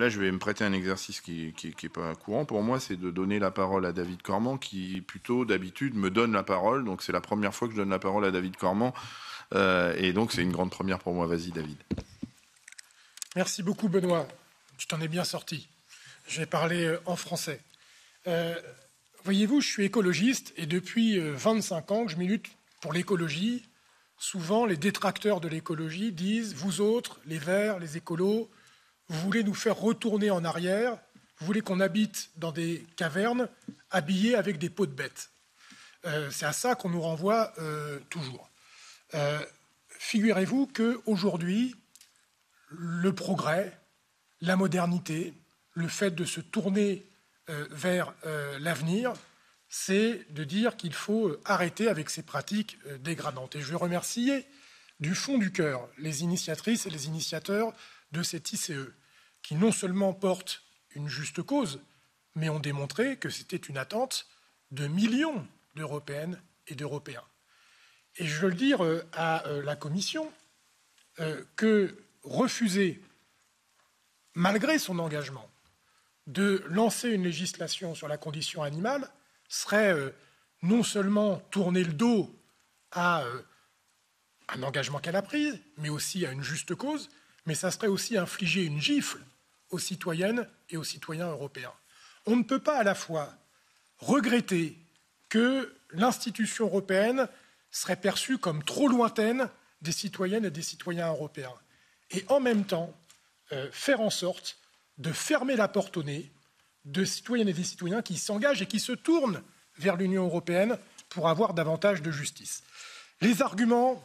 là, je vais me prêter un exercice qui est pas courant pour moi, c'est de donner la parole à David Cormand, qui plutôt d'habitude me donne la parole. Donc c'est la première fois que je donne la parole à David Cormand, et donc c'est une grande première pour moi. Vas-y, David. Merci beaucoup, Benoît. Tu t'en es bien sorti. Je vais parler en français. Voyez-vous, je suis écologiste et depuis 25 ans que je milite pour l'écologie. Souvent, les détracteurs de l'écologie disent « Vous autres, les Verts, les écolos, vous voulez nous faire retourner en arrière, vous voulez qu'on habite dans des cavernes habillées avec des peaux de bêtes. » C'est à ça qu'on nous renvoie toujours. Figurez-vous qu'aujourd'hui, le progrès, la modernité, le fait de se tourner vers l'avenir, c'est de dire qu'il faut arrêter avec ces pratiques dégradantes. Et je veux remercier du fond du cœur les initiatrices et les initiateurs de cet ICE, qui non seulement portent une juste cause, mais ont démontré que c'était une attente de millions d'Européennes et d'Européens. Et je veux le dire à la Commission, que refuser, malgré son engagement, de lancer une législation sur la condition animale serait non seulement tourner le dos à un engagement qu'elle a pris, mais aussi à une juste cause, mais ça serait aussi infliger une gifle aux citoyennes et aux citoyens européens. On ne peut pas à la fois regretter que l'institution européenne serait perçue comme trop lointaine des citoyennes et des citoyens européens, et en même temps faire en sorte de fermer la porte au nez de citoyennes et des citoyens qui s'engagent et qui se tournent vers l'Union européenne pour avoir davantage de justice. Les arguments,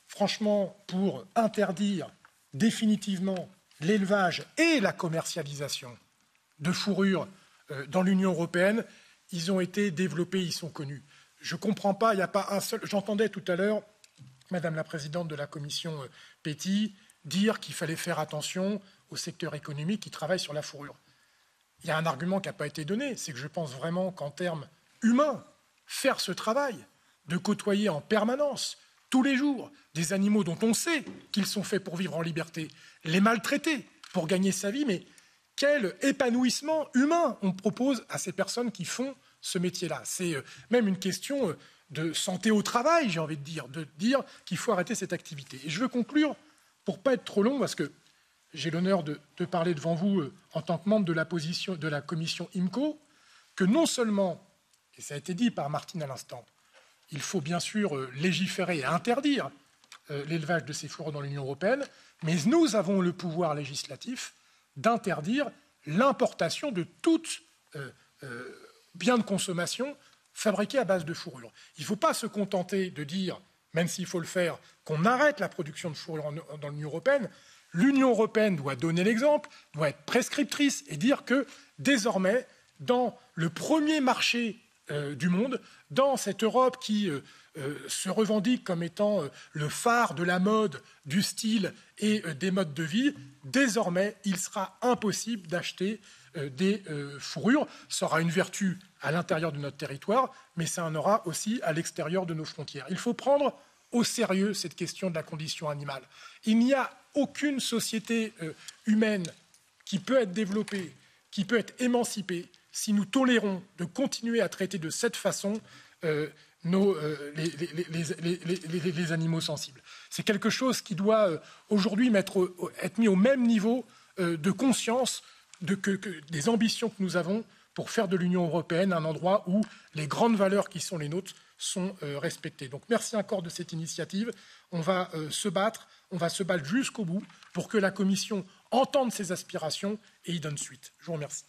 franchement, pour interdire définitivement l'élevage et la commercialisation de fourrure dans l'Union européenne, ils ont été développés, ils sont connus. Je ne comprends pas, il n'y a pas un seul... J'entendais tout à l'heure Madame la Présidente de la Commission Petty dire qu'il fallait faire attention au secteur économique qui travaille sur la fourrure. Il y a un argument qui n'a pas été donné, c'est que je pense vraiment qu'en termes humains, faire ce travail, de côtoyer en permanence, tous les jours, des animaux dont on sait qu'ils sont faits pour vivre en liberté, les maltraiter pour gagner sa vie, mais quel épanouissement humain on propose à ces personnes qui font ce métier-là. C'est même une question de santé au travail, j'ai envie de dire qu'il faut arrêter cette activité. Et je veux conclure, pour ne pas être trop long, parce que j'ai l'honneur de parler devant vous en tant que membre de la commission IMCO, que non seulement, et ça a été dit par Martine à l'instant, il faut bien sûr légiférer et interdire l'élevage de ces fourrures dans l'Union européenne, mais nous avons le pouvoir législatif d'interdire l'importation de tout bien de consommation fabriqué à base de fourrure. Il ne faut pas se contenter de dire, même s'il faut le faire, qu'on arrête la production de fourrure dans l'Union européenne. L'Union européenne doit donner l'exemple, doit être prescriptrice et dire que désormais, dans le premier marché du monde, dans cette Europe qui se revendique comme étant le phare de la mode, du style et des modes de vie, désormais, il sera impossible d'acheter des fourrures. Ça aura une vertu à l'intérieur de notre territoire, mais ça en aura aussi à l'extérieur de nos frontières. Il faut prendre au sérieux cette question de la condition animale. Il n'y a aucune société humaine qui peut être développée, qui peut être émancipée, si nous tolérons de continuer à traiter de cette façon les animaux sensibles. C'est quelque chose qui doit aujourd'hui être mis au même niveau de conscience que des ambitions que nous avons pour faire de l'Union européenne un endroit où les grandes valeurs qui sont les nôtres sont respectées. Donc merci encore de cette initiative. On va se battre jusqu'au bout pour que la Commission entende ces aspirations et y donne suite. Je vous remercie.